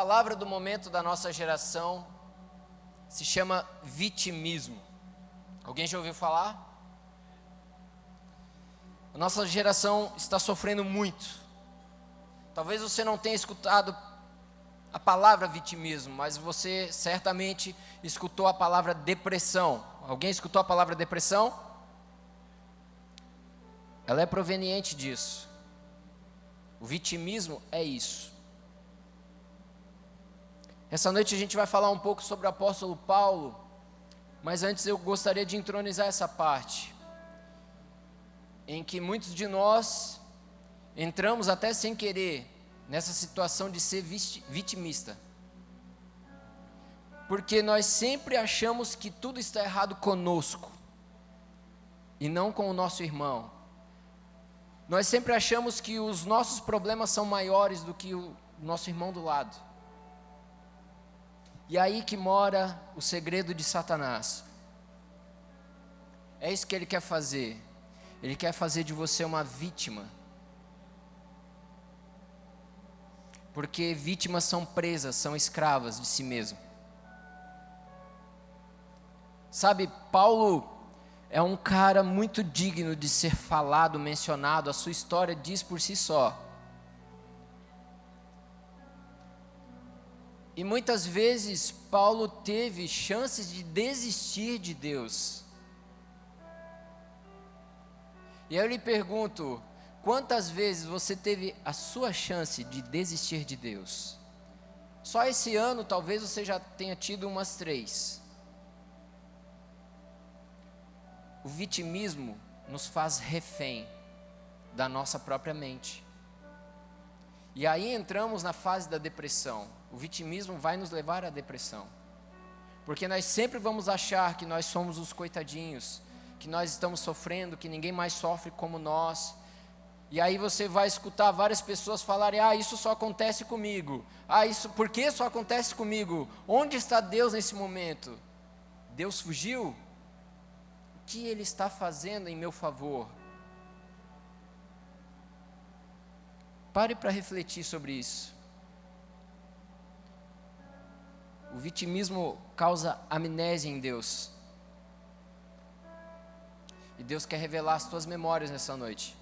palavra do momento da nossa geração se chama vitimismo. Alguém já ouviu falar? A nossa geração está sofrendo muito. Talvez você não tenha escutado a palavra vitimismo, mas você certamente escutou a palavra depressão. Alguém escutou a palavra depressão? Ela é proveniente disso. O vitimismo é isso. Essa noite a gente vai falar um pouco sobre o apóstolo Paulo, mas antes eu gostaria de entronizar essa parte, em que muitos de nós entramos até sem querer nessa situação de ser vitimista, porque nós sempre achamos que tudo está errado conosco, e não com o nosso irmão. Nós sempre achamos que os nossos problemas são maiores do que o nosso irmão do lado. E aí que mora o segredo de Satanás. É isso que ele quer fazer. Ele quer fazer de você uma vítima. Porque vítimas são presas, são escravas de si mesmo. Sabe, Paulo é um cara muito digno de ser falado, mencionado. A sua história diz por si só. E muitas vezes Paulo teve chances de desistir de Deus. E aí eu lhe pergunto, quantas vezes você teve a sua chance de desistir de Deus? Só esse ano talvez você já tenha tido umas 3. O vitimismo nos faz refém da nossa própria mente. E aí entramos na fase da depressão. O vitimismo vai nos levar à depressão. Porque nós sempre vamos achar que nós somos os coitadinhos, que nós estamos sofrendo, que ninguém mais sofre como nós. E aí você vai escutar várias pessoas falarem: isso só acontece comigo. Por que só acontece comigo? Onde está Deus nesse momento? Deus fugiu? O que Ele está fazendo em meu favor? Pare para refletir sobre isso. O vitimismo causa amnésia em Deus. E Deus quer revelar as tuas memórias nessa noite.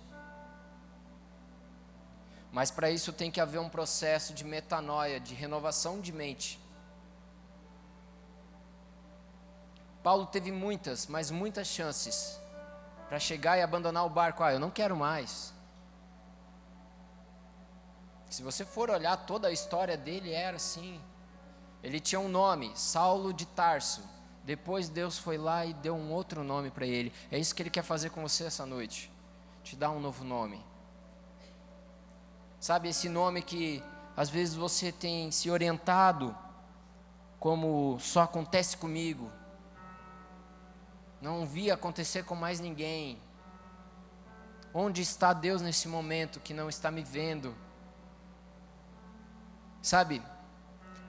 Mas para isso tem que haver um processo de metanoia, de renovação de mente. Paulo teve muitas, mas muitas chances para chegar e abandonar o barco. Eu não quero mais. Se você for olhar toda a história dele, era assim. Ele tinha um nome, Saulo de Tarso. Depois Deus foi lá e deu um outro nome para ele. É isso que Ele quer fazer com você essa noite. Te dar um novo nome. Sabe, esse nome que às vezes você tem se orientado como só acontece comigo. Não vi acontecer com mais ninguém. Onde está Deus nesse momento que não está me vendo? Sabe,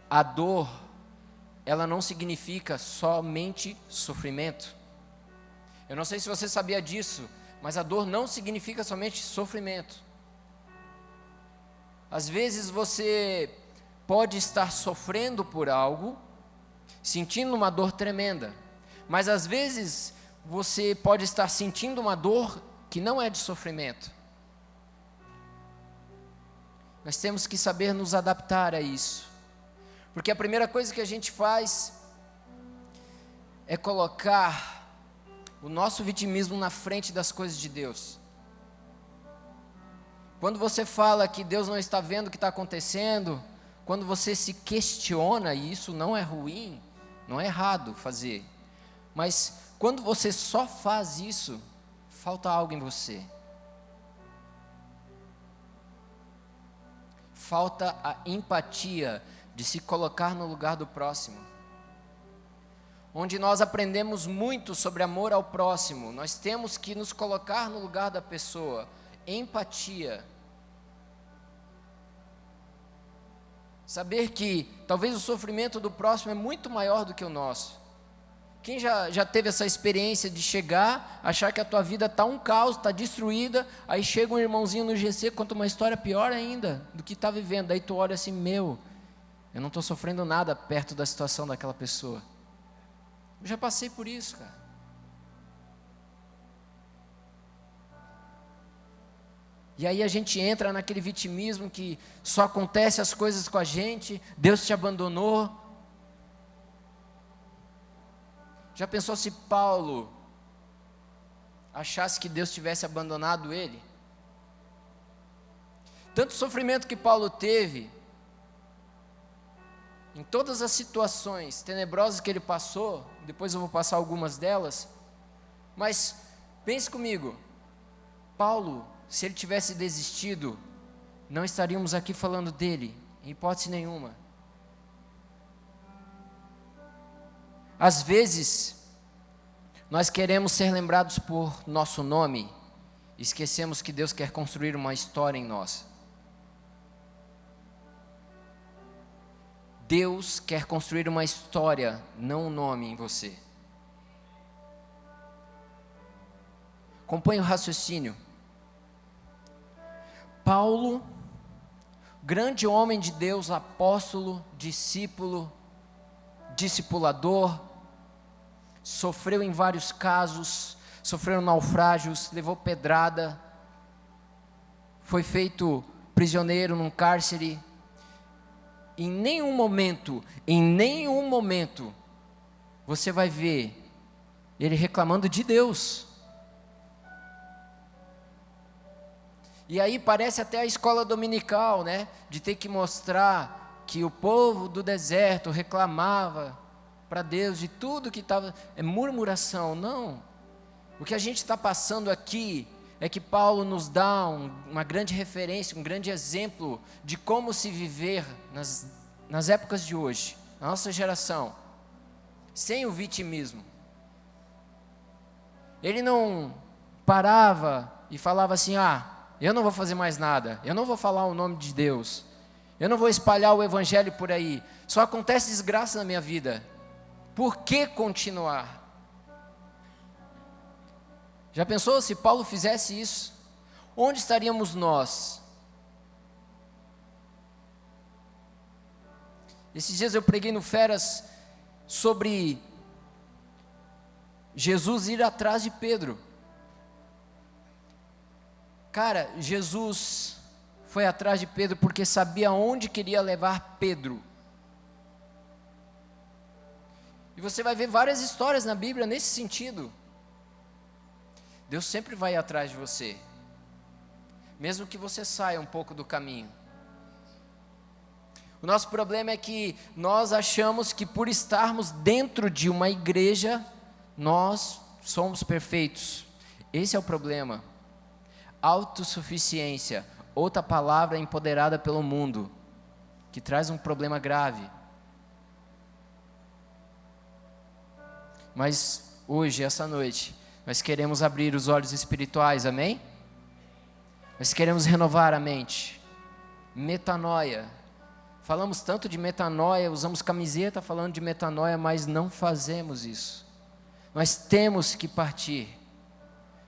a dor, ela não significa somente sofrimento. Eu não sei se você sabia disso, mas a dor não significa somente sofrimento. Às vezes você pode estar sofrendo por algo, sentindo uma dor tremenda, mas às vezes você pode estar sentindo uma dor que não é de sofrimento. Nós temos que saber nos adaptar a isso. Porque a primeira coisa que a gente faz é colocar o nosso vitimismo na frente das coisas de Deus. Quando você fala que Deus não está vendo o que está acontecendo, quando você se questiona, e isso não é ruim, não é errado fazer, mas quando você só faz isso, falta algo em você. Falta a empatia de se colocar no lugar do próximo. Onde nós aprendemos muito sobre amor ao próximo, nós temos que nos colocar no lugar da pessoa. Empatia. Saber que talvez o sofrimento do próximo é muito maior do que o nosso. Quem já teve essa experiência de chegar, achar que a tua vida está um caos, está destruída, aí chega um irmãozinho no GC, conta uma história pior ainda do que está vivendo, aí tu olha assim, Eu não estou sofrendo nada perto da situação daquela pessoa. Eu já passei por isso, cara. E aí a gente entra naquele vitimismo que só acontece as coisas com a gente, Deus te abandonou. Já pensou se Paulo achasse que Deus tivesse abandonado ele? Tanto sofrimento que Paulo teve, em todas as situações tenebrosas que ele passou, depois eu vou passar algumas delas, mas pense comigo, Paulo, se ele tivesse desistido, não estaríamos aqui falando dele, em hipótese nenhuma. Às vezes, nós queremos ser lembrados por nosso nome, e esquecemos que Deus quer construir uma história em nós. Deus quer construir uma história, não um nome em você. Acompanhe o raciocínio. Paulo, grande homem de Deus, apóstolo, discípulo, discipulador, sofreu em vários casos, sofreu naufrágios, levou pedrada, foi feito prisioneiro num cárcere. Em nenhum momento, você vai ver ele reclamando de Deus. E aí parece até a escola dominical, né? De ter que mostrar que o povo do deserto reclamava para Deus de tudo que estava. É murmuração, não. O que a gente está passando aqui é que Paulo nos dá uma grande referência, um grande exemplo de como se viver nas épocas de hoje, na nossa geração, sem o vitimismo. Ele não parava e falava assim: eu não vou fazer mais nada, eu não vou falar o nome de Deus, eu não vou espalhar o evangelho por aí, só acontece desgraça na minha vida, por que continuar? Já pensou se Paulo fizesse isso? Onde estaríamos nós? Esses dias eu preguei no Feras sobre Jesus ir atrás de Pedro. Cara, Jesus foi atrás de Pedro porque sabia onde queria levar Pedro. E você vai ver várias histórias na Bíblia nesse sentido. Deus sempre vai atrás de você, mesmo que você saia um pouco do caminho. O nosso problema é que nós achamos que por estarmos dentro de uma igreja, nós somos perfeitos. Esse é o problema. Autossuficiência, outra palavra empoderada pelo mundo, que traz um problema grave. Mas hoje, essa noite, nós queremos abrir os olhos espirituais, amém? Nós queremos renovar a mente. Metanoia. Falamos tanto de metanoia, usamos camiseta falando de metanoia, mas não fazemos isso. Nós temos que partir.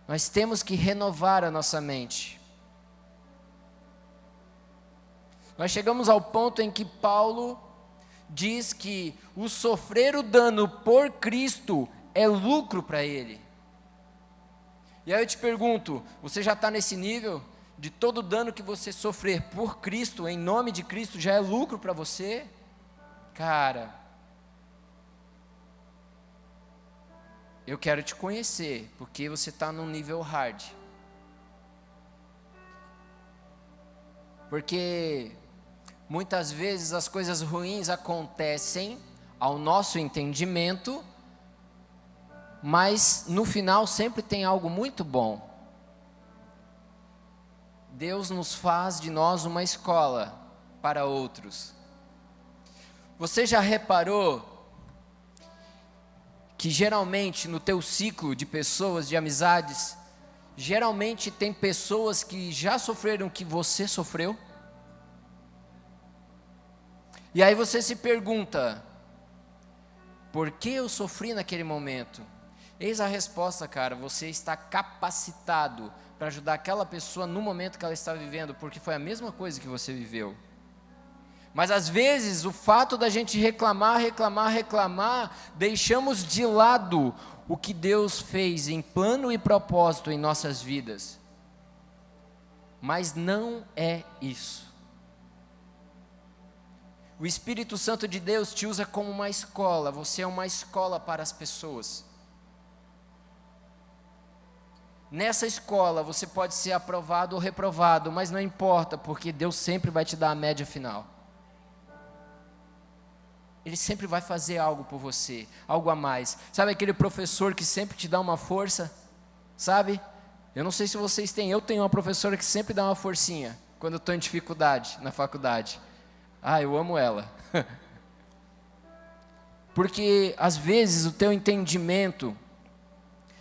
Nós temos que renovar a nossa mente. Nós chegamos ao ponto em que Paulo diz que o sofrer o dano por Cristo é lucro para ele. E aí eu te pergunto, você já está nesse nível de todo dano que você sofrer por Cristo, em nome de Cristo, já é lucro para você? Cara, eu quero te conhecer, porque você está num nível hard. Porque muitas vezes as coisas ruins acontecem ao nosso entendimento, mas no final sempre tem algo muito bom. Deus nos faz de nós uma escola para outros. Você já reparou que geralmente no teu ciclo de pessoas, de amizades, geralmente tem pessoas que já sofreram o que você sofreu? E aí você se pergunta, por que eu sofri naquele momento? Eis a resposta, cara, você está capacitado para ajudar aquela pessoa no momento que ela está vivendo, porque foi a mesma coisa que você viveu. Mas às vezes o fato da gente reclamar, deixamos de lado o que Deus fez em plano e propósito em nossas vidas. Mas não é isso. O Espírito Santo de Deus te usa como uma escola, você é uma escola para as pessoas. Nessa escola você pode ser aprovado ou reprovado, mas não importa, porque Deus sempre vai te dar a média final. Ele sempre vai fazer algo por você, algo a mais. Sabe aquele professor que sempre te dá uma força? Sabe? Eu não sei se vocês têm, eu tenho uma professora que sempre dá uma forcinha, quando eu estou em dificuldade na faculdade. Eu amo ela. Porque às vezes o teu entendimento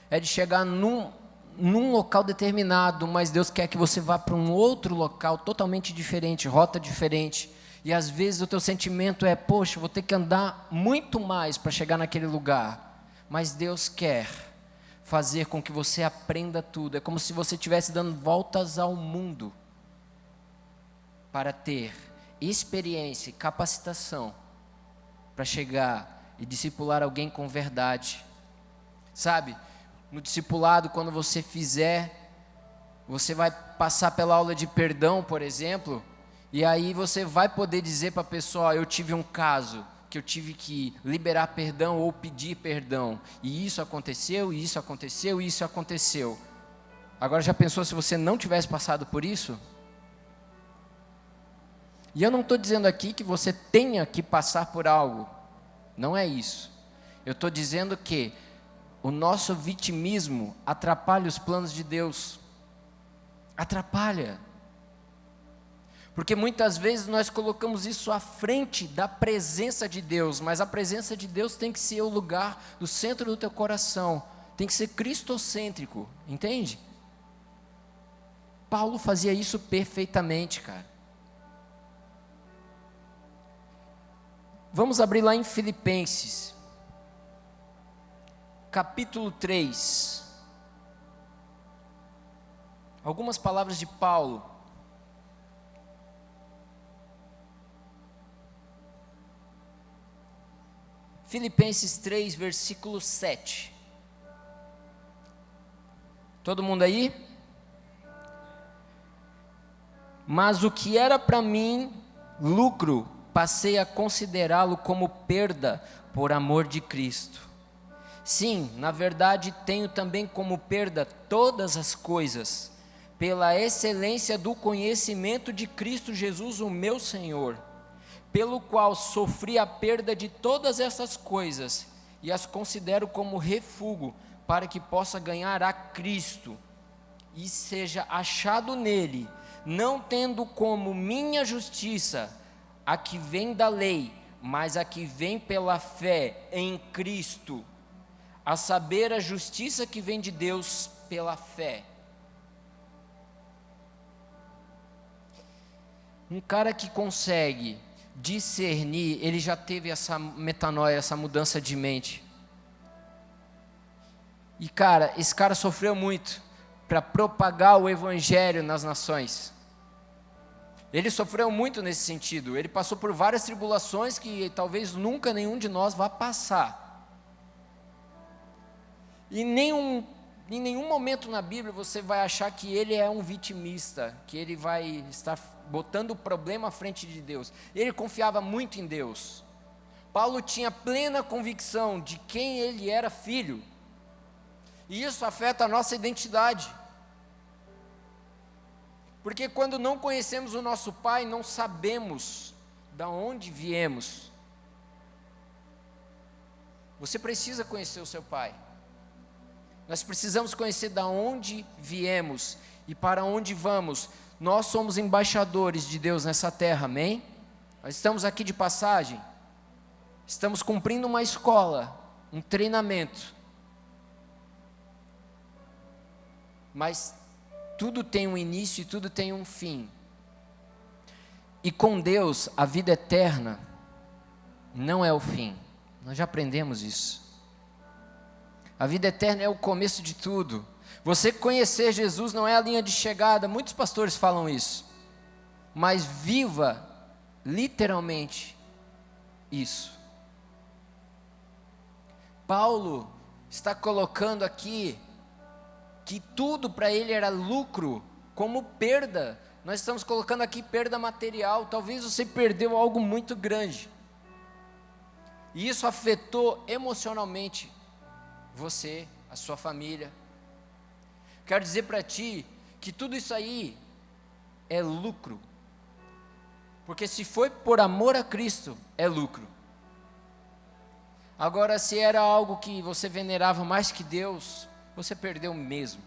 é de chegar num local determinado, mas Deus quer que você vá para um outro local totalmente diferente, rota diferente. E às vezes o teu sentimento é, poxa, vou ter que andar muito mais para chegar naquele lugar. Mas Deus quer fazer com que você aprenda tudo. É como se você estivesse dando voltas ao mundo para ter experiência e capacitação para chegar e discipular alguém com verdade. Sabe, no discipulado, quando você fizer, você vai passar pela aula de perdão, por exemplo, e aí você vai poder dizer para a pessoa, eu tive um caso, que eu tive que liberar perdão ou pedir perdão, e isso aconteceu, e isso aconteceu, e isso aconteceu. Agora já pensou se você não tivesse passado por isso? E eu não estou dizendo aqui que você tenha que passar por algo, não é isso. Eu estou dizendo que o nosso vitimismo atrapalha os planos de Deus, atrapalha. Porque muitas vezes nós colocamos isso à frente da presença de Deus, mas a presença de Deus tem que ser o lugar do centro do teu coração, tem que ser cristocêntrico, entende? Paulo fazia isso perfeitamente, cara. Vamos abrir lá em Filipenses, capítulo 3. Algumas palavras de Paulo. Filipenses 3, versículo 7. Todo mundo aí? Mas o que era para mim lucro, passei a considerá-lo como perda por amor de Cristo. Sim, na verdade tenho também como perda todas as coisas, pela excelência do conhecimento de Cristo Jesus, o meu Senhor, pelo qual sofri a perda de todas essas coisas e as considero como refúgio para que possa ganhar a Cristo e seja achado nele, não tendo como minha justiça a que vem da lei, mas a que vem pela fé em Cristo, a saber, a justiça que vem de Deus pela fé. Um cara que consegue discernir, ele já teve essa metanoia, essa mudança de mente. E cara, esse cara sofreu muito para propagar o evangelho nas nações. Ele sofreu muito nesse sentido. Ele passou por várias tribulações que talvez nunca nenhum de nós vá passar. E em nenhum momento na Bíblia você vai achar que ele é um vitimista, que ele vai estar botando o problema à frente de Deus. Ele confiava muito em Deus. Paulo tinha plena convicção de quem ele era filho. E isso afeta a nossa identidade. Porque quando não conhecemos o nosso Pai, não sabemos de onde viemos. Você precisa conhecer o seu Pai. Nós precisamos conhecer de onde viemos e para onde vamos. Nós somos embaixadores de Deus nessa terra, amém? Nós estamos aqui de passagem. Estamos cumprindo uma escola, um treinamento. Mas tudo tem um início e tudo tem um fim. E com Deus, a vida eterna não é o fim. Nós já aprendemos isso. A vida eterna é o começo de tudo. Você conhecer Jesus não é a linha de chegada. Muitos pastores falam isso. Mas viva literalmente isso. Paulo está colocando aqui que tudo para ele era lucro, como perda. Nós estamos colocando aqui perda material. Talvez você perdeu algo muito grande, e isso afetou emocionalmente você, a sua família. Quero dizer para ti que tudo isso aí é lucro, porque se foi por amor a Cristo, é lucro. Agora, se era algo que você venerava mais que Deus, você perdeu mesmo.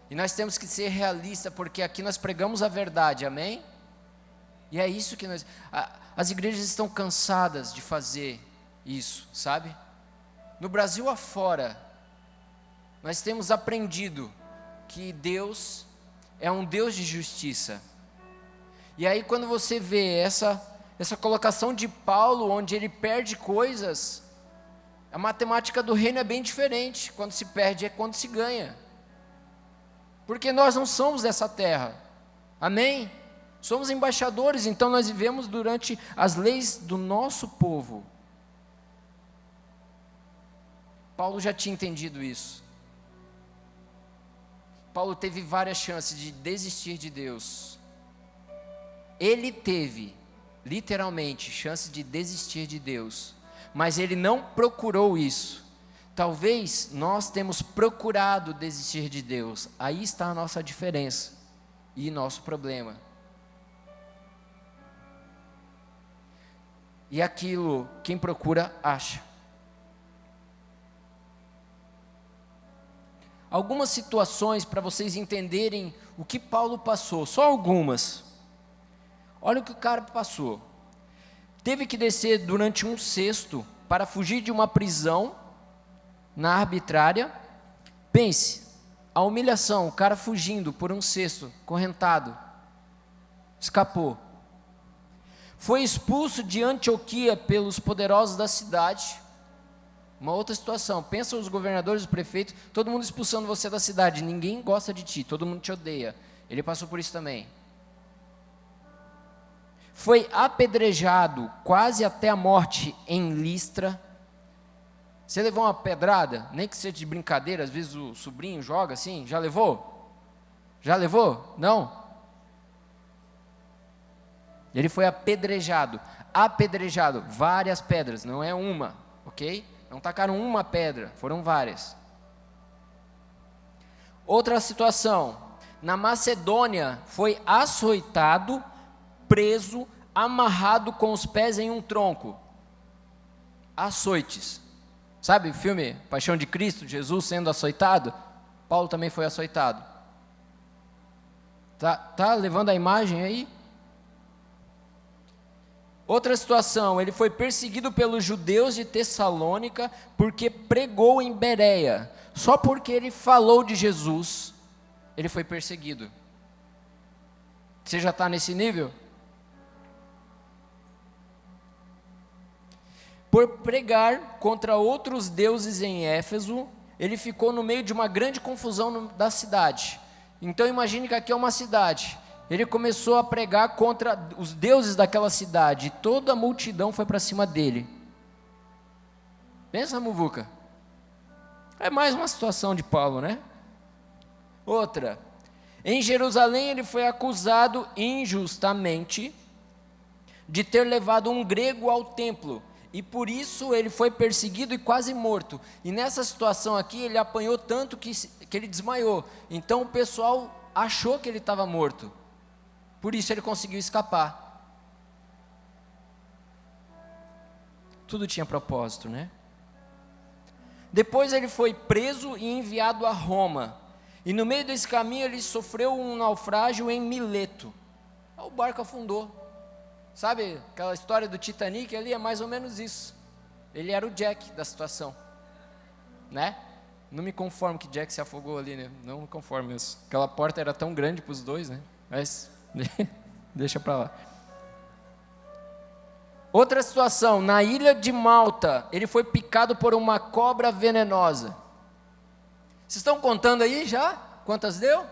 E nós temos que ser realistas, porque aqui nós pregamos a verdade, amém? E é isso que as igrejas estão cansadas de fazer isso, sabe? No Brasil afora, nós temos aprendido que Deus é um Deus de justiça. E aí quando você vê essa colocação de Paulo, onde ele perde coisas, a matemática do reino é bem diferente. Quando se perde é quando se ganha, porque nós não somos dessa terra, amém? Somos embaixadores, então nós vivemos durante as leis do nosso povo. Paulo já tinha entendido isso. Paulo teve várias chances de desistir de Deus. Ele teve, literalmente, chance de desistir de Deus, mas ele não procurou isso. Talvez nós temos procurado desistir de Deus. Aí está a nossa diferença e nosso problema. E aquilo, quem procura, acha. Algumas situações para vocês entenderem o que Paulo passou, só algumas. Olha o que o cara passou. Teve que descer durante um cesto para fugir de uma prisão na arbitrária. Pense, a humilhação, o cara fugindo por um cesto, correntado, escapou. Foi expulso de Antioquia pelos poderosos da cidade. Uma outra situação, pensa os governadores, os prefeitos, todo mundo expulsando você da cidade, ninguém gosta de ti, todo mundo te odeia. Ele passou por isso também. Foi apedrejado quase até a morte em Listra. Você levou uma pedrada, nem que seja de brincadeira, às vezes o sobrinho joga assim, já levou? Já levou? Não? Ele foi apedrejado, várias pedras, não é uma, ok? Não tacaram uma pedra, foram várias. Outra situação, na Macedônia, foi açoitado, preso, amarrado com os pés em um tronco. Açoites. Sabe o filme Paixão de Cristo, Jesus sendo açoitado? Paulo também foi açoitado. Tá levando a imagem aí? Outra situação, ele foi perseguido pelos judeus de Tessalônica porque pregou em Bereia. Só porque ele falou de Jesus, ele foi perseguido. Você já está nesse nível? Por pregar contra outros deuses em Éfeso, ele ficou no meio de uma grande confusão da cidade. Então imagine que aqui é uma cidade. Ele começou a pregar contra os deuses daquela cidade, e toda a multidão foi para cima dele. Pensa, muvuca. É mais uma situação de Paulo, né? Outra. Em Jerusalém ele foi acusado injustamente de ter levado um grego ao templo, e por isso ele foi perseguido e quase morto. E nessa situação aqui ele apanhou tanto que ele desmaiou. Então o pessoal achou que ele estava morto. Por isso ele conseguiu escapar. Tudo tinha propósito, né? Depois ele foi preso e enviado a Roma. E no meio desse caminho ele sofreu um naufrágio em Mileto. O barco afundou. Sabe aquela história do Titanic ali? É mais ou menos isso. Ele era o Jack da situação, né? Não me conformo que Jack se afogou ali, né? Não me conformo isso. Aquela porta era tão grande para os dois, né? Mas deixa para lá. Outra situação, na ilha de Malta, ele foi picado por uma cobra venenosa. Vocês estão contando aí já? Quantas deu?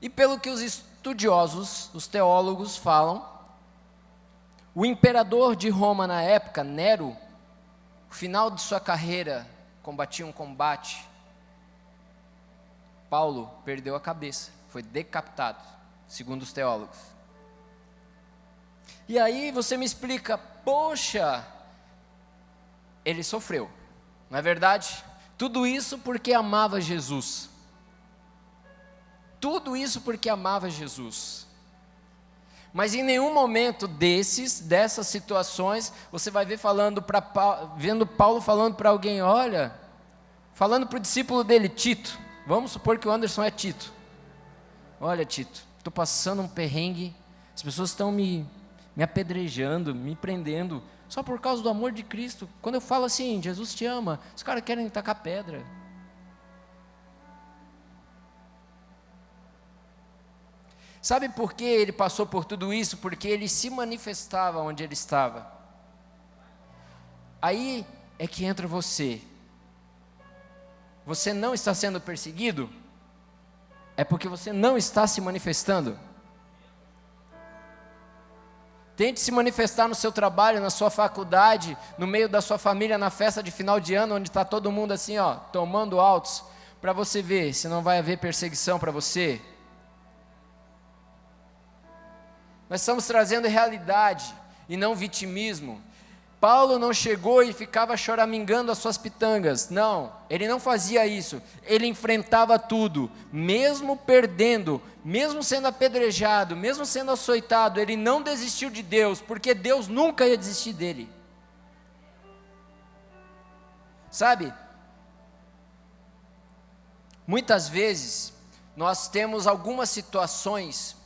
E pelo que os estudiosos, os teólogos falam, o imperador de Roma na época, Nero, no final de sua carreira, combatia um combate. Paulo perdeu a cabeça, foi decapitado, segundo os teólogos. E aí você me explica, poxa, ele sofreu, não é verdade? Tudo isso porque amava Jesus. Tudo isso porque amava Jesus. Mas em nenhum momento dessas situações, você vai ver vendo Paulo falando para alguém, olha, falando para o discípulo dele, Tito, vamos supor que o Anderson é Tito. Olha, Tito, estou passando um perrengue, as pessoas estão me apedrejando, me prendendo, só por causa do amor de Cristo. Quando eu falo assim, Jesus te ama, os caras querem tacar pedra. Sabe por que ele passou por tudo isso? Porque ele se manifestava onde ele estava. Aí é que entra você. Você não está sendo perseguido? É porque você não está se manifestando. Tente se manifestar no seu trabalho, na sua faculdade, no meio da sua família, na festa de final de ano, onde está todo mundo assim, ó, tomando altos, para você ver se não vai haver perseguição para você. Nós estamos trazendo realidade e não vitimismo. Paulo não chegou e ficava choramingando as suas pitangas. Não, ele não fazia isso. Ele enfrentava tudo, mesmo perdendo, mesmo sendo apedrejado, mesmo sendo açoitado. Ele não desistiu de Deus, porque Deus nunca ia desistir dele. Sabe? Muitas vezes nós temos algumas situações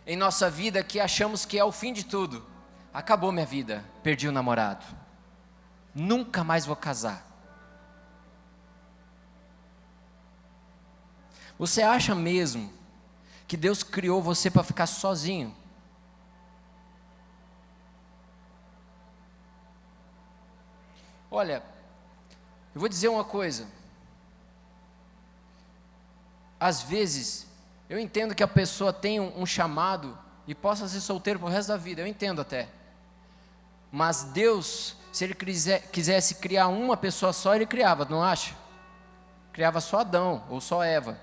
em nossa vida que achamos que é o fim de tudo. Acabou minha vida, perdi o namorado, nunca mais vou casar. Você acha mesmo que Deus criou você para ficar sozinho? Olha, eu vou dizer uma coisa. Às vezes, eu entendo que a pessoa tem um chamado e possa ser solteiro pro resto da vida, eu entendo até. Mas Deus, se Ele quisesse criar uma pessoa só, Ele criava, não acha? Criava só Adão ou só Eva.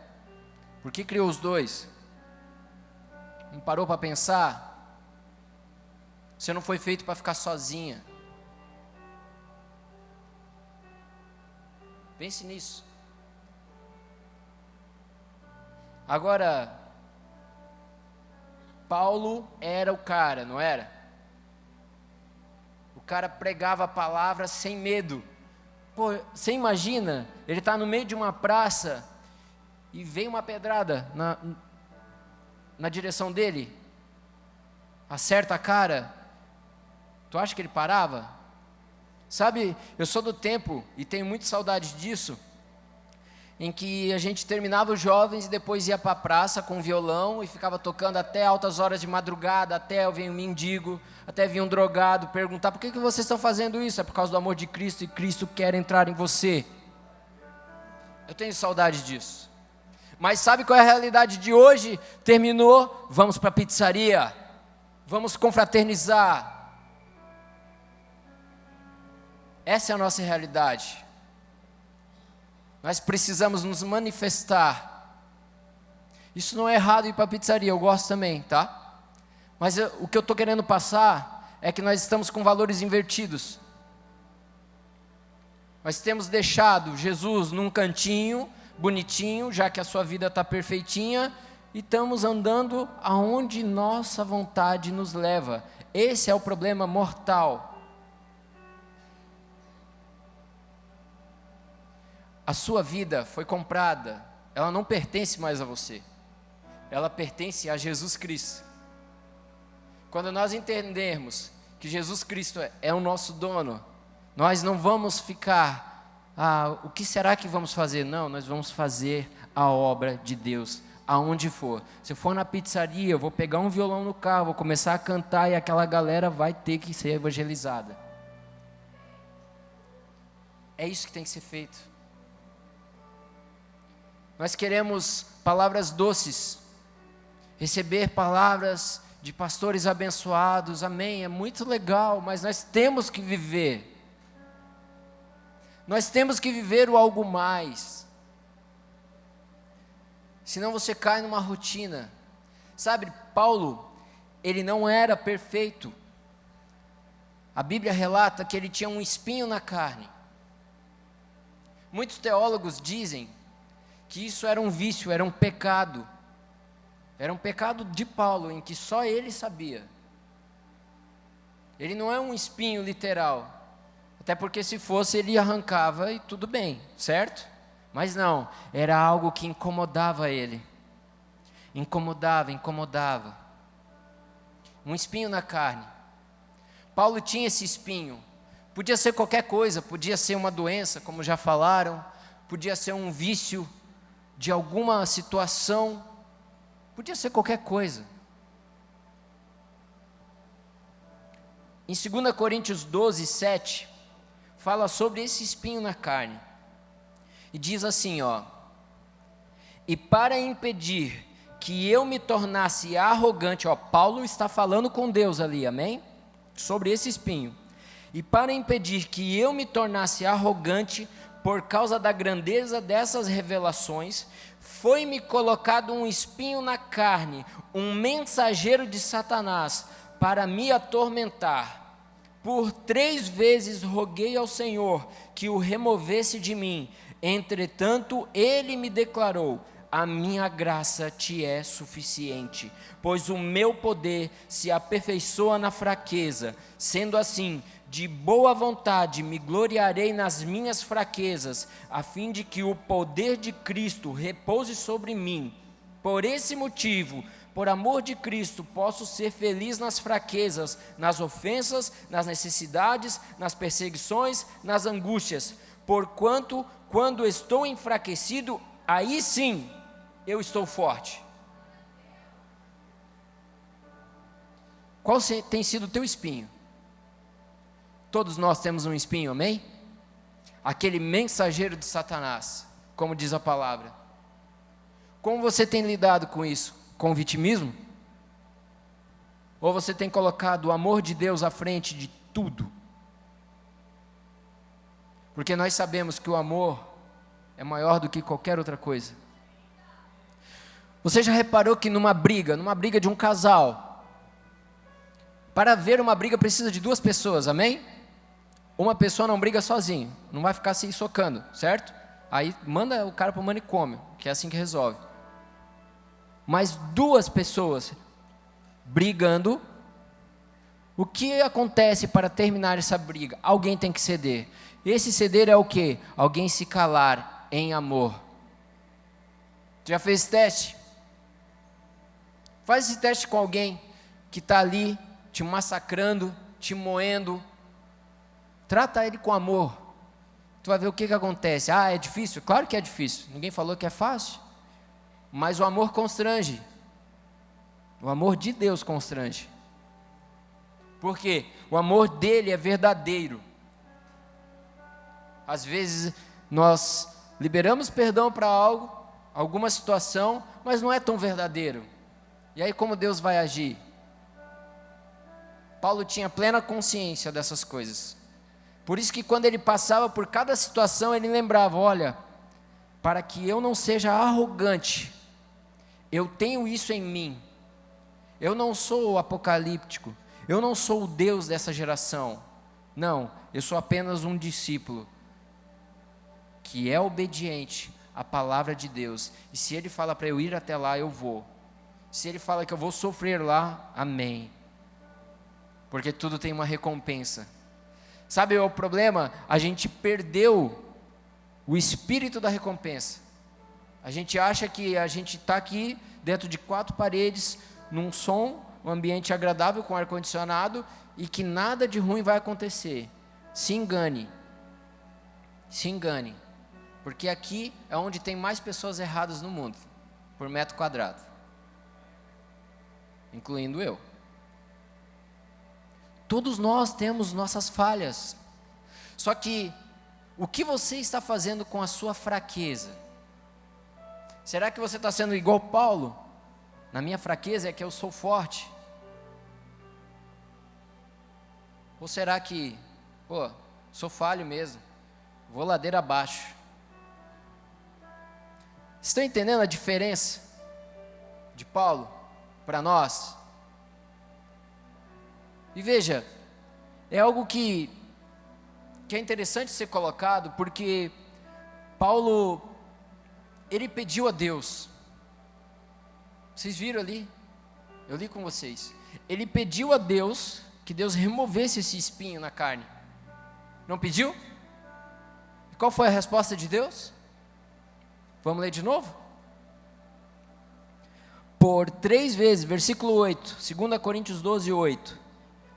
Por que criou os dois? Não parou para pensar? Você não foi feito para ficar sozinha. Pense nisso. Agora, Paulo era o cara, não era? O cara pregava a palavra sem medo. Pô, você imagina, ele está no meio de uma praça e vem uma pedrada na direção dele, acerta a cara. Tu acha que ele parava? Sabe, eu sou do tempo e tenho muita saudade disso, em que a gente terminava os jovens e depois ia para a praça com violão e ficava tocando até altas horas de madrugada, até vir um mendigo, até vir um drogado perguntar: por que vocês estão fazendo isso? É por causa do amor de Cristo e Cristo quer entrar em você. Eu tenho saudade disso. Mas sabe qual é a realidade de hoje? Terminou, vamos para a pizzaria, vamos confraternizar. Essa é a nossa realidade. Nós precisamos nos manifestar. Isso não é errado ir para a pizzaria, eu gosto também, tá? Mas o que eu estou querendo passar é que nós estamos com valores invertidos. Nós temos deixado Jesus num cantinho, bonitinho, já que a sua vida está perfeitinha, e estamos andando aonde nossa vontade nos leva. Esse é o problema mortal. A sua vida foi comprada, ela não pertence mais a você, ela pertence a Jesus Cristo. Quando nós entendermos que Jesus Cristo é o nosso dono, nós não vamos ficar, o que será que vamos fazer? Não, nós vamos fazer a obra de Deus, aonde for. Se eu for na pizzaria, eu vou pegar um violão no carro, vou começar a cantar e aquela galera vai ter que ser evangelizada. É isso que tem que ser feito. Nós queremos palavras doces, receber palavras de pastores abençoados, amém, é muito legal, mas nós temos que viver. Nós temos que viver o algo mais. Senão você cai numa rotina. Sabe, Paulo, ele não era perfeito. A Bíblia relata que ele tinha um espinho na carne. Muitos teólogos dizem que isso era um vício, era um pecado. Era um pecado de Paulo, em que só ele sabia. Ele não é um espinho literal. Até porque se fosse, ele arrancava e tudo bem, certo? Mas não, era algo que incomodava ele. Incomodava. Um espinho na carne. Paulo tinha esse espinho. Podia ser qualquer coisa, podia ser uma doença, como já falaram, podia ser um vício de alguma situação, podia ser qualquer coisa. Em 2 Coríntios 12, 7, fala sobre esse espinho na carne. E diz assim, ó: e para impedir que eu me tornasse arrogante, ó, Paulo está falando com Deus ali, amém? Sobre esse espinho. E para impedir que eu me tornasse arrogante por causa da grandeza dessas revelações, foi-me colocado um espinho na carne, um mensageiro de Satanás, para me atormentar. Por 3 vezes roguei ao Senhor que o removesse de mim. Entretanto, ele me declarou: a minha graça te é suficiente, pois o meu poder se aperfeiçoa na fraqueza. Sendo assim, de boa vontade me gloriarei nas minhas fraquezas, a fim de que o poder de Cristo repouse sobre mim. Por esse motivo, por amor de Cristo, posso ser feliz nas fraquezas, nas ofensas, nas necessidades, nas perseguições, nas angústias, porquanto, quando estou enfraquecido, aí sim eu estou forte. Qual tem sido o teu espinho? Todos nós temos um espinho, amém? Aquele mensageiro de Satanás, como diz a palavra. Como você tem lidado com isso? Com o vitimismo? Ou você tem colocado o amor de Deus à frente de tudo? Porque nós sabemos que o amor é maior do que qualquer outra coisa. Você já reparou que numa briga de um casal, para haver uma briga precisa de 2 pessoas, amém? Uma pessoa não briga sozinho, não vai ficar se socando, certo? Aí manda o cara para o manicômio, que é assim que resolve. Mas 2 pessoas brigando, o que acontece para terminar essa briga? Alguém tem que ceder. Esse ceder é o quê? Alguém se calar em amor. Já fez esse teste? Faz esse teste com alguém que está ali te massacrando, te moendo. Trata ele com amor. Tu vai ver o que acontece. Ah, é difícil? Claro que é difícil. Ninguém falou que é fácil. Mas o amor constrange. O amor de Deus constrange. Por quê? O amor dele é verdadeiro. Às vezes nós liberamos perdão para algo, alguma situação, mas não é tão verdadeiro. E aí como Deus vai agir? Paulo tinha plena consciência dessas coisas. Por isso que quando ele passava por cada situação, ele lembrava: olha, para que eu não seja arrogante, eu tenho isso em mim. Eu não sou apocalíptico, eu não sou o Deus dessa geração. Não, eu sou apenas um discípulo que é obediente à palavra de Deus. E se ele fala para eu ir até lá, eu vou. Se ele fala que eu vou sofrer lá, amém. Porque tudo tem uma recompensa. Sabe o problema? A gente perdeu o espírito da recompensa. A gente acha que a gente está aqui dentro de 4 paredes, num som, um ambiente agradável com ar-condicionado, e que nada de ruim vai acontecer. Se engane. Se engane. Porque aqui é onde tem mais pessoas erradas no mundo, por metro quadrado. Incluindo eu. Todos nós temos nossas falhas. Só que, o que você está fazendo com a sua fraqueza? Será que você está sendo igual Paulo? Na minha fraqueza é que eu sou forte? Ou será que, sou falho mesmo, vou ladeira abaixo? Estão entendendo a diferença de Paulo para nós? E veja, é algo que é interessante ser colocado, porque Paulo, ele pediu a Deus. Vocês viram ali? Eu li com vocês. Ele pediu a Deus que Deus removesse esse espinho na carne. Não pediu? E qual foi a resposta de Deus? Vamos ler de novo? Por 3 vezes, versículo 8, 2 Coríntios 12, 8.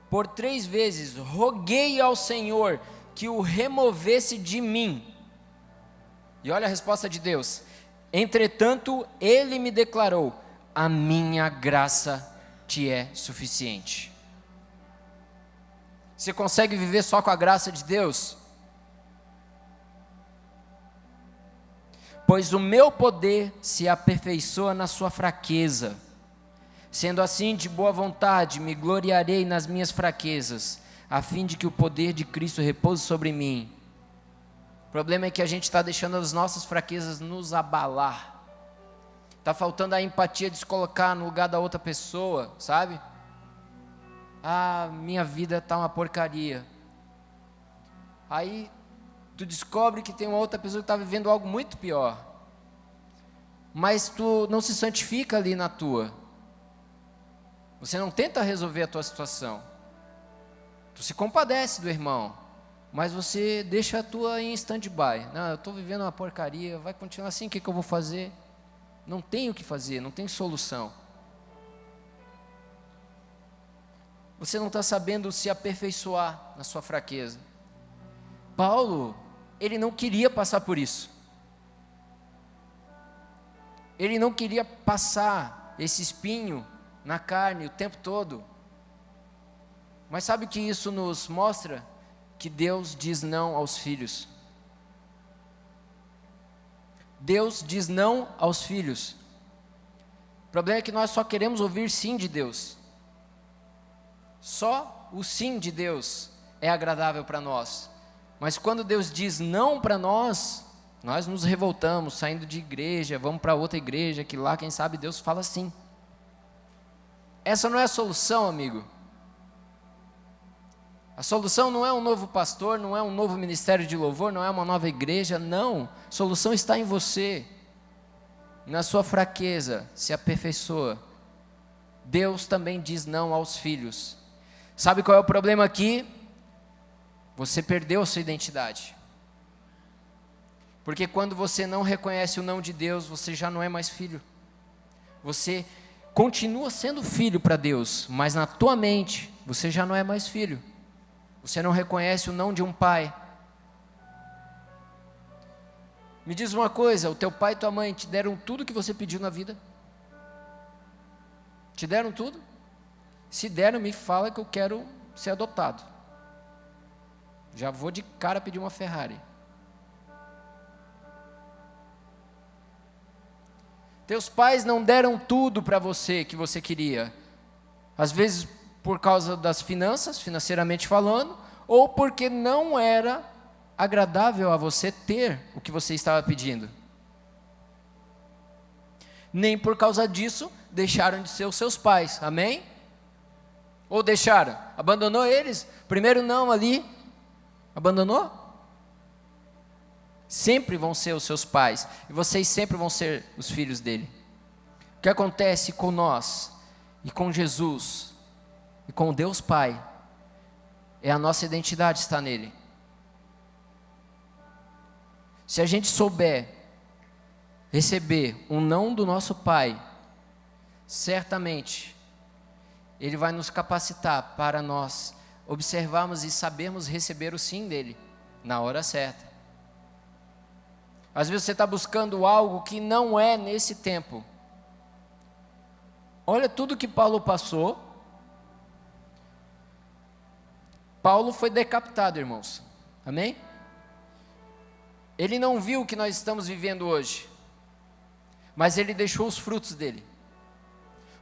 Por 3 vezes roguei ao Senhor que o removesse de mim. E olha a resposta de Deus. Entretanto, Ele me declarou: a minha graça te é suficiente. Você consegue viver só com a graça de Deus? Pois o meu poder se aperfeiçoa na sua fraqueza. Sendo assim, de boa vontade, me gloriarei nas minhas fraquezas, a fim de que o poder de Cristo repouse sobre mim. O problema é que a gente está deixando as nossas fraquezas nos abalar. Está faltando a empatia de se colocar no lugar da outra pessoa, sabe? Minha vida está uma porcaria. Aí tu descobre que tem uma outra pessoa que está vivendo algo muito pior. Mas tu não se santifica ali na tua. Você não tenta resolver a tua situação. Tu se compadece do irmão, mas você deixa a tua em stand-by. Não, eu estou vivendo uma porcaria, vai continuar assim, o que eu vou fazer? Não tem o que fazer, não tem solução. Você não está sabendo se aperfeiçoar na sua fraqueza. Paulo, ele não queria passar por isso. Ele não queria passar esse espinho na carne o tempo todo. Mas sabe o que isso nos mostra? Que Deus diz não aos filhos. Deus diz não aos filhos. O problema é que nós só queremos ouvir sim de Deus. Só o sim de Deus é agradável para nós. Mas quando Deus diz não para nós, nós nos revoltamos, saindo de igreja, vamos para outra igreja, que lá quem sabe Deus fala sim. Essa não é a solução, amigo. A solução não é um novo pastor, não é um novo ministério de louvor, não é uma nova igreja, não. A solução está em você. Na sua fraqueza se aperfeiçoa. Deus também diz não aos filhos. Sabe qual é o problema aqui? Você perdeu a sua identidade. Porque quando você não reconhece o não de Deus, você já não é mais filho. Você continua sendo filho para Deus, mas na tua mente, você já não é mais filho. Você não reconhece o não de um pai. Me diz uma coisa, o teu pai e tua mãe te deram tudo que você pediu na vida? Te deram tudo? Se deram, me fala que eu quero ser adotado. Já vou de cara pedir uma Ferrari. Teus pais não deram tudo para você que você queria. Às vezes por causa das finanças, financeiramente falando, ou porque não era agradável a você ter o que você estava pedindo. Nem por causa disso deixaram de ser os seus pais, amém? Ou deixaram? Abandonou eles? Primeiro não ali, abandonou? Sempre vão ser os seus pais, e vocês sempre vão ser os filhos dele. O que acontece com nós, e com Jesus, e com Deus Pai, é a nossa identidade está nele. Se a gente souber receber um não do nosso Pai, certamente Ele vai nos capacitar para nós observarmos e sabermos receber o sim dele na hora certa. Às vezes você está buscando algo que não é nesse tempo. Olha tudo que Paulo passou. Paulo foi decapitado, irmãos. Amém? Ele não viu o que nós estamos vivendo hoje, mas ele deixou os frutos dele.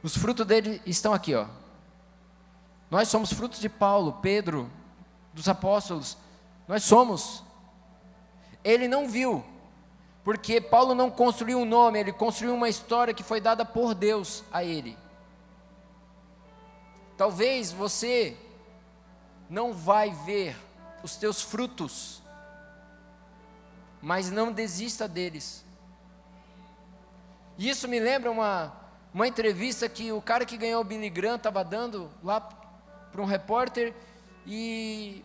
Os frutos dele estão aqui, ó. Nós somos frutos de Paulo, Pedro, dos apóstolos. Nós somos. Ele não viu, porque Paulo não construiu um nome, ele construiu uma história que foi dada por Deus a ele. Talvez você não vai ver os teus frutos, mas não desista deles. Isso me lembra uma entrevista que o cara que ganhou o Billy Graham estava dando lá para um repórter, e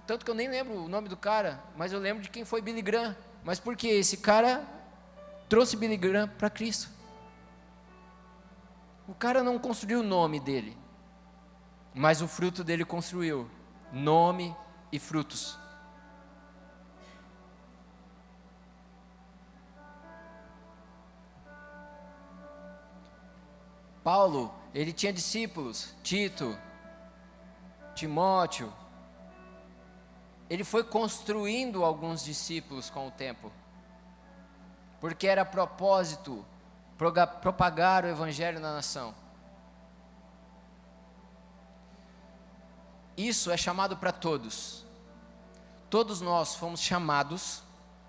tanto que eu nem lembro o nome do cara, mas eu lembro de quem foi Billy Graham. Mas por quê? Esse cara trouxe Billy Graham para Cristo. O cara não construiu o nome dele, mas o fruto dele construiu nome e frutos. Paulo, ele tinha discípulos, Tito, Timóteo. Ele foi construindo alguns discípulos com o tempo, porque era propósito propagar o evangelho na nação. Isso é chamado para todos. Todos nós fomos chamados,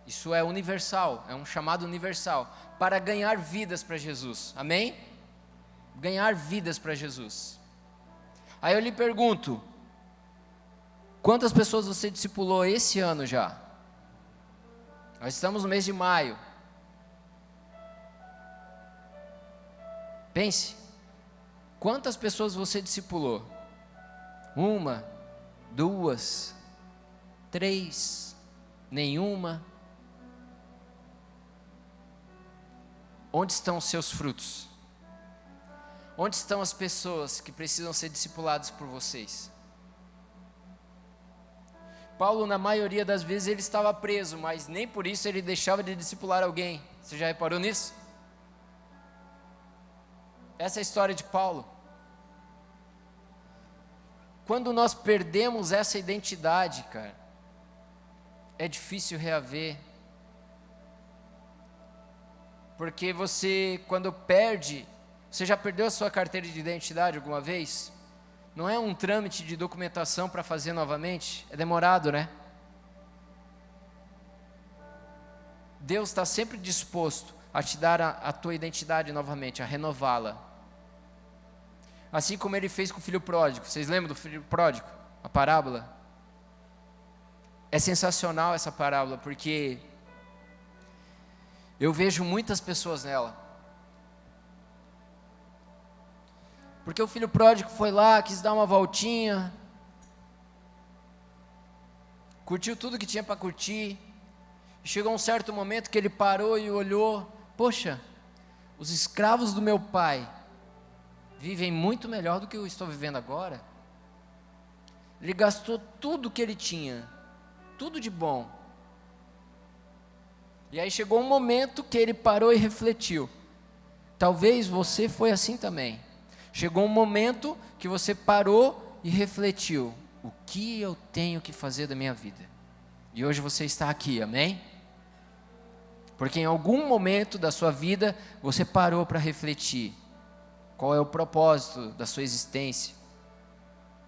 isso é universal, é um chamado universal, para ganhar vidas para Jesus. Amém? Ganhar vidas para Jesus. Aí eu lhe pergunto, quantas pessoas você discipulou esse ano já? Nós estamos no mês de maio. Pense, quantas pessoas você discipulou? 1, 2, 3, nenhuma? Onde estão os seus frutos? Onde estão as pessoas que precisam ser discipuladas por vocês? Paulo, na maioria das vezes, ele estava preso, mas nem por isso ele deixava de discipular alguém. Você já reparou nisso? Essa é a história de Paulo. Quando nós perdemos essa identidade, cara, é difícil reaver. Porque você, quando perde, você já perdeu a sua carteira de identidade alguma vez? Não é um trâmite de documentação para fazer novamente? É demorado, né? Deus está sempre disposto a te dar a tua identidade novamente, a renová-la. Assim como Ele fez com o filho pródigo. Vocês lembram do filho pródigo? A parábola? É sensacional essa parábola, porque eu vejo muitas pessoas nela. Porque o filho pródigo foi lá, quis dar uma voltinha, curtiu tudo que tinha para curtir, e chegou um certo momento que ele parou e olhou, poxa, os escravos do meu pai vivem muito melhor do que eu estou vivendo agora. Ele gastou tudo que ele tinha, tudo de bom, e aí chegou um momento que ele parou e refletiu. Talvez você foi assim também. Chegou um momento que você parou e refletiu: o que eu tenho que fazer da minha vida? E hoje você está aqui, amém? Porque em algum momento da sua vida você parou para refletir: qual é o propósito da sua existência?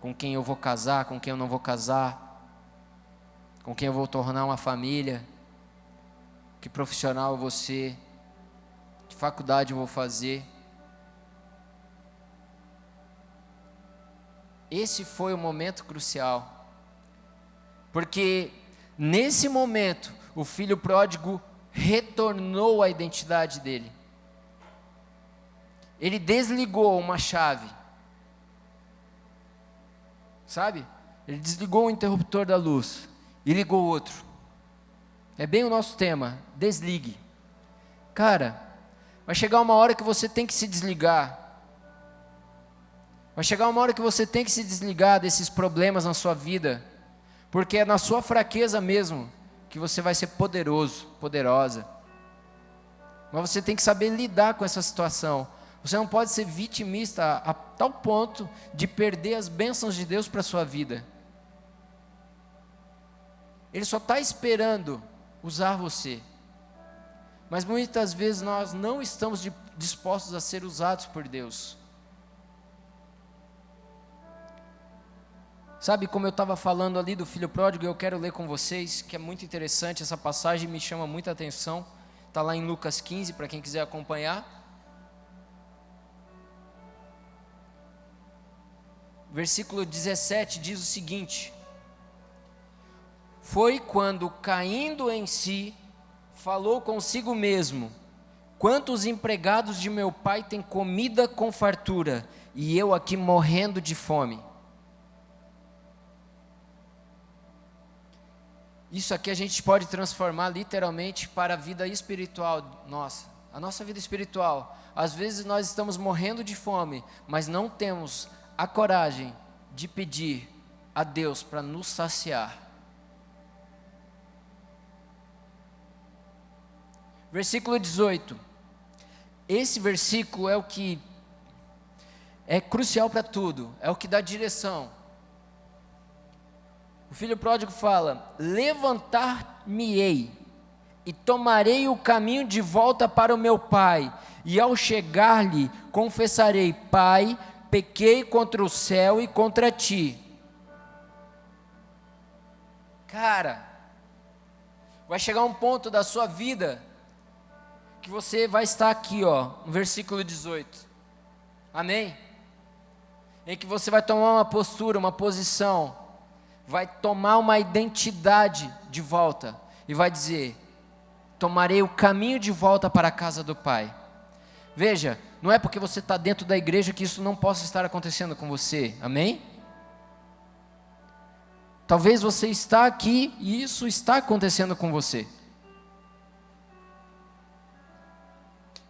Com quem eu vou casar, com quem eu não vou casar? Com quem eu vou tornar uma família? Que profissional eu vou ser? Que faculdade eu vou fazer? Esse foi o momento crucial, porque nesse momento o filho pródigo retornou à identidade dele. Ele desligou uma chave, sabe? Ele desligou o interruptor da luz e ligou outro. É bem o nosso tema, desligue. Cara, vai chegar uma hora que você tem que se desligar. Vai chegar uma hora que você tem que se desligar desses problemas na sua vida, porque é na sua fraqueza mesmo que você vai ser poderoso, poderosa. Mas você tem que saber lidar com essa situação. Você não pode ser vitimista a tal ponto de perder as bênçãos de Deus para a sua vida. Ele só está esperando usar você. Mas muitas vezes nós não estamos dispostos a ser usados por Deus. Sabe, como eu estava falando ali do filho pródigo, eu quero ler com vocês, que é muito interessante, essa passagem me chama muita atenção. Está lá em Lucas 15, para quem quiser acompanhar. Versículo 17 diz o seguinte: foi quando, caindo em si, falou consigo mesmo: quantos empregados de meu pai têm comida com fartura, e eu aqui morrendo de fome. Isso aqui a gente pode transformar literalmente para a vida espiritual nossa. A nossa vida espiritual. Às vezes nós estamos morrendo de fome, mas não temos a coragem de pedir a Deus para nos saciar. Versículo 18. Esse versículo é o que é crucial para tudo, é o que dá direção. O filho pródigo fala: levantar-me-ei e tomarei o caminho de volta para o meu pai, e ao chegar-lhe confessarei: Pai, pequei contra o céu e contra ti. Cara, vai chegar um ponto da sua vida que você vai estar aqui, ó, no versículo 18, amém? Em que você vai tomar uma postura, uma posição, vai tomar uma identidade de volta e vai dizer: tomarei o caminho de volta para a casa do Pai. Veja, não é porque você está dentro da igreja que isso não possa estar acontecendo com você, amém? Talvez você está aqui e isso está acontecendo com você.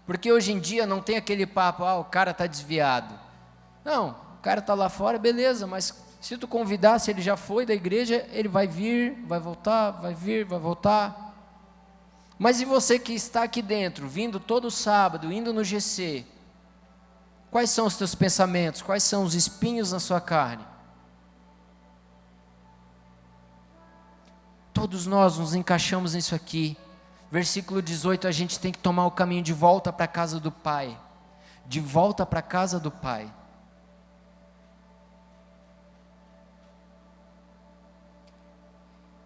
Porque hoje em dia não tem aquele papo: o cara está desviado. Não, o cara está lá fora, beleza, mas se tu convidar, se ele já foi da igreja, ele vai vir, vai voltar, vai vir, vai voltar. Mas e você que está aqui dentro, vindo todo sábado, indo no GC, quais são os teus pensamentos? Quais são os espinhos na sua carne? Todos nós nos encaixamos nisso aqui. Versículo 18, a gente tem que tomar o caminho de volta para a casa do Pai. De volta para a casa do Pai.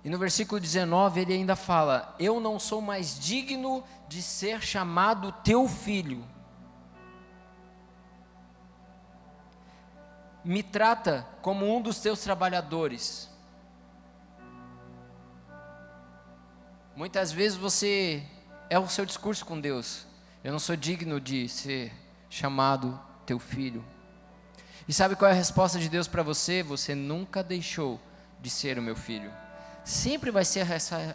E no versículo 19 ele ainda fala: eu não sou mais digno de ser chamado teu filho. Me trata como um dos teus trabalhadores. Muitas vezes você é o seu discurso com Deus: eu não sou digno de ser chamado teu filho. E sabe qual é a resposta de Deus para você? Você nunca deixou de ser o meu filho. Sempre vai ser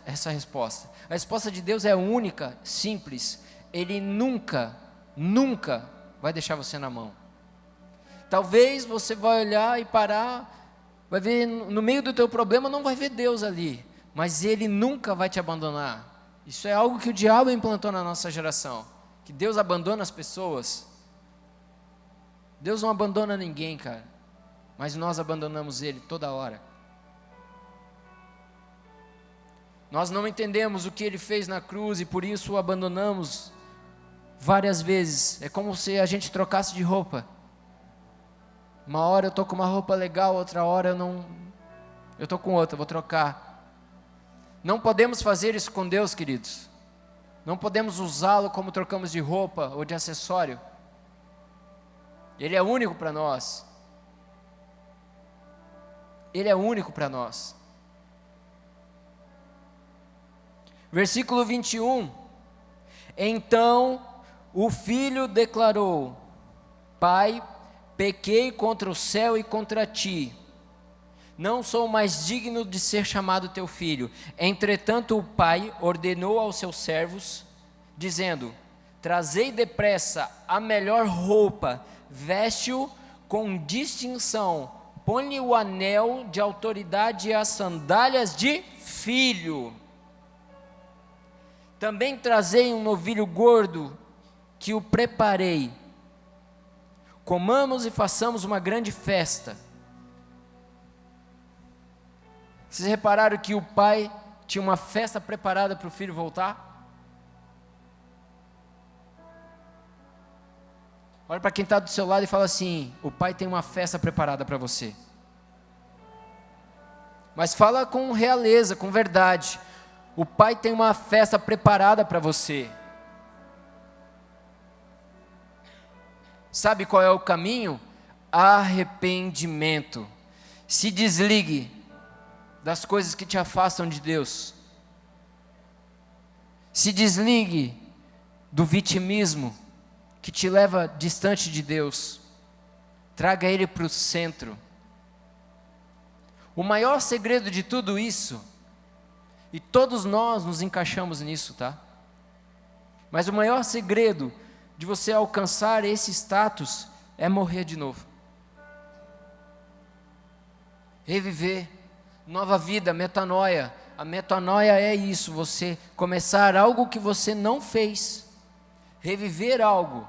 essa resposta. A resposta de Deus é única, simples. Ele nunca vai deixar você na mão. Talvez você vai olhar e parar, vai ver no meio do teu problema, não vai ver Deus ali, mas Ele nunca vai te abandonar. Isso é algo que o diabo implantou na nossa geração, que Deus abandona as pessoas. Deus não abandona ninguém, cara, mas nós abandonamos Ele toda hora. Nós não entendemos o que Ele fez na cruz e por isso o abandonamos várias vezes. É como se a gente trocasse de roupa. Uma hora eu estou com uma roupa legal, outra hora eu estou com outra, vou trocar. Não podemos fazer isso com Deus, queridos. Não podemos usá-lo como trocamos de roupa ou de acessório. Ele é único para nós. Ele é único para nós. Versículo 21. Então o filho declarou: Pai, pequei contra o céu e contra ti. Não sou mais digno de ser chamado teu filho. Entretanto o pai ordenou aos seus servos, dizendo: trazei depressa a melhor roupa, veste-o com distinção, põe-lhe o anel de autoridade e as sandálias de filho. Também trazei um novilho gordo, que o preparei. Comamos e façamos uma grande festa. Vocês repararam que o pai tinha uma festa preparada para o filho voltar? Olha para quem está do seu lado e fala assim: o Pai tem uma festa preparada para você. Mas fala com realeza, com verdade. O Pai tem uma festa preparada para você. Sabe qual é o caminho? Arrependimento. Se desligue das coisas que te afastam de Deus. Se desligue do vitimismo que te leva distante de Deus. Traga Ele para o centro. O maior segredo de tudo isso, e todos nós nos encaixamos nisso, tá? Mas o maior segredo de você alcançar esse status é morrer de novo. Reviver, nova vida, metanoia. A metanoia é isso, você começar algo que você não fez, reviver algo,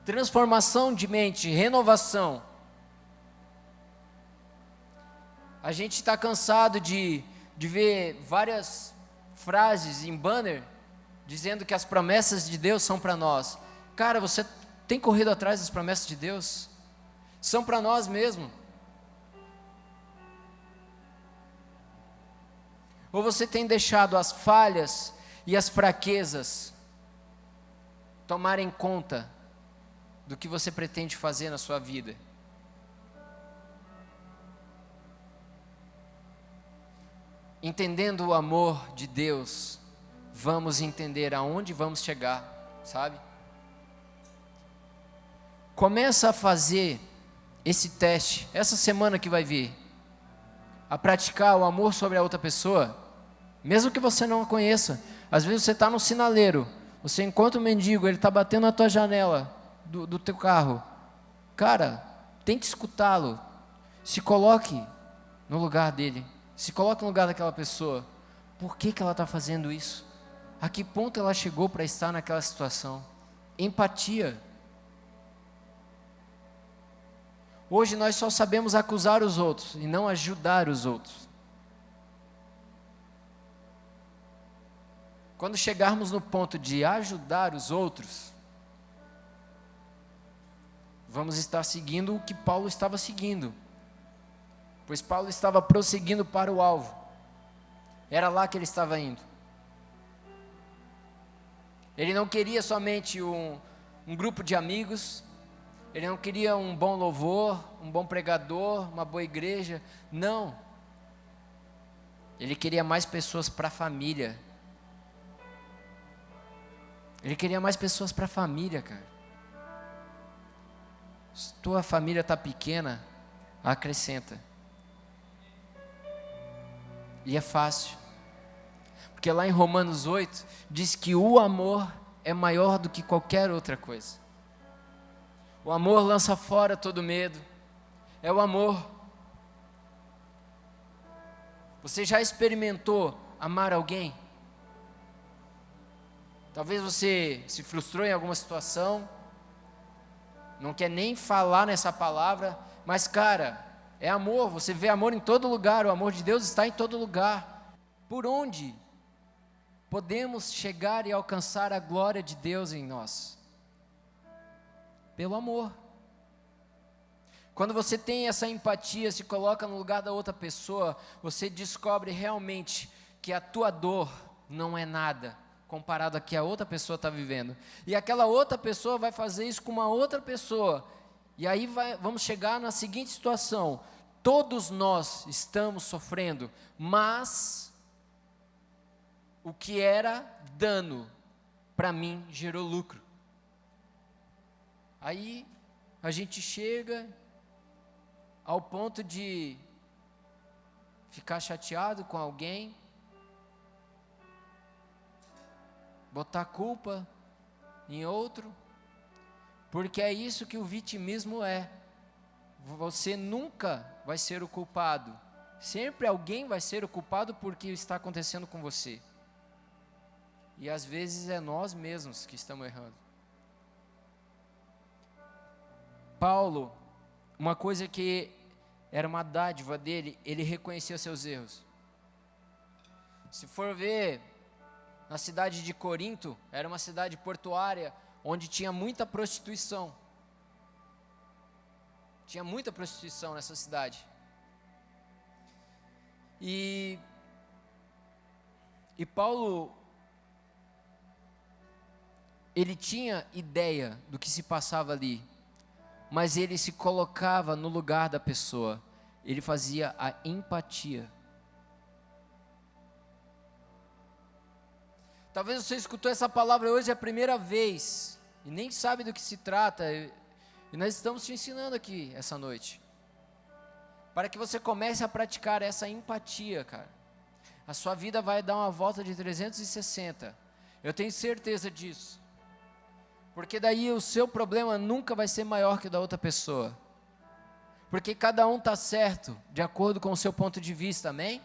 transformação de mente, renovação. A gente está cansado de ver várias frases em banner dizendo que as promessas de Deus são para nós. Cara, você tem corrido atrás das promessas de Deus? São para nós mesmo. Ou você tem deixado as falhas e as fraquezas tomarem conta do que você pretende fazer na sua vida? Entendendo o amor de Deus, vamos entender aonde vamos chegar, sabe? Começa a fazer esse teste, essa semana que vai vir, a praticar o amor sobre a outra pessoa, mesmo que você não a conheça. Às vezes você está no sinaleiro, você encontra um mendigo, ele está batendo na tua janela do teu carro. Cara, tente escutá-lo, se coloque no lugar dele. Se coloque no lugar daquela pessoa. Por que ela está fazendo isso? A que ponto ela chegou para estar naquela situação? Empatia. Hoje nós só sabemos acusar os outros e não ajudar os outros. Quando chegarmos no ponto de ajudar os outros, vamos estar seguindo o que Paulo estava seguindo. Pois Paulo estava prosseguindo para o alvo. Era lá que ele estava indo. Ele não queria somente um grupo de amigos. Ele não queria um bom louvor, um bom pregador, uma boa igreja. Não. Ele queria mais pessoas para a família. Ele queria mais pessoas para a família, cara. Se tua família está pequena, acrescenta. E é fácil, porque lá em Romanos 8, diz que o amor é maior do que qualquer outra coisa. O amor lança fora todo medo, é o amor. Você já experimentou amar alguém? Talvez você se frustrou em alguma situação, não quer nem falar nessa palavra, mas cara, é amor, você vê amor em todo lugar, o amor de Deus está em todo lugar. Por onde podemos chegar e alcançar a glória de Deus em nós? Pelo amor. Quando você tem essa empatia, se coloca no lugar da outra pessoa, você descobre realmente que a tua dor não é nada comparado a que a outra pessoa está vivendo. E aquela outra pessoa vai fazer isso com uma outra pessoa. E aí vamos chegar na seguinte situação: todos nós estamos sofrendo, mas o que era dano, para mim, gerou lucro. Aí a gente chega ao ponto de ficar chateado com alguém, botar a culpa em outro, porque é isso que o vitimismo é. Você nunca vai ser o culpado, sempre alguém vai ser o culpado por que está acontecendo com você, e às vezes é nós mesmos que estamos errando. Paulo, uma coisa que era uma dádiva dele, ele reconhecia seus erros. Se for ver, na cidade de Corinto, era uma cidade portuária, onde tinha muita prostituição. Tinha muita prostituição nessa cidade. E Paulo, ele tinha ideia do que se passava ali, mas ele se colocava no lugar da pessoa, ele fazia a empatia. Talvez você escutou essa palavra hoje a primeira vez, e nem sabe do que se trata, e nós estamos te ensinando aqui essa noite, para que você comece a praticar essa empatia, cara. A sua vida vai dar uma volta de 360, eu tenho certeza disso, porque daí o seu problema nunca vai ser maior que o da outra pessoa, porque cada um está certo, de acordo com o seu ponto de vista, amém?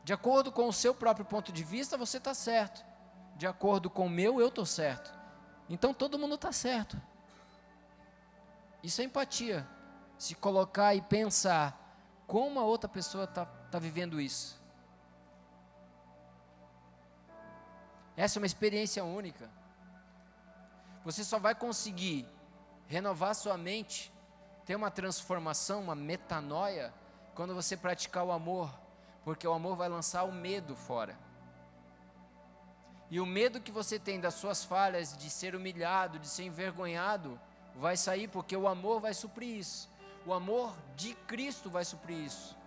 De acordo com o seu próprio ponto de vista, você está certo, de acordo com o meu, eu estou certo, então todo mundo está certo. Isso é empatia, se colocar e pensar, como a outra pessoa está vivendo isso. Essa é uma experiência única. Você só vai conseguir renovar sua mente, ter uma transformação, uma metanoia, quando você praticar o amor, porque o amor vai lançar o medo fora. E o medo que você tem das suas falhas, de ser humilhado, de ser envergonhado, vai sair, porque o amor vai suprir isso. O amor de Cristo vai suprir isso.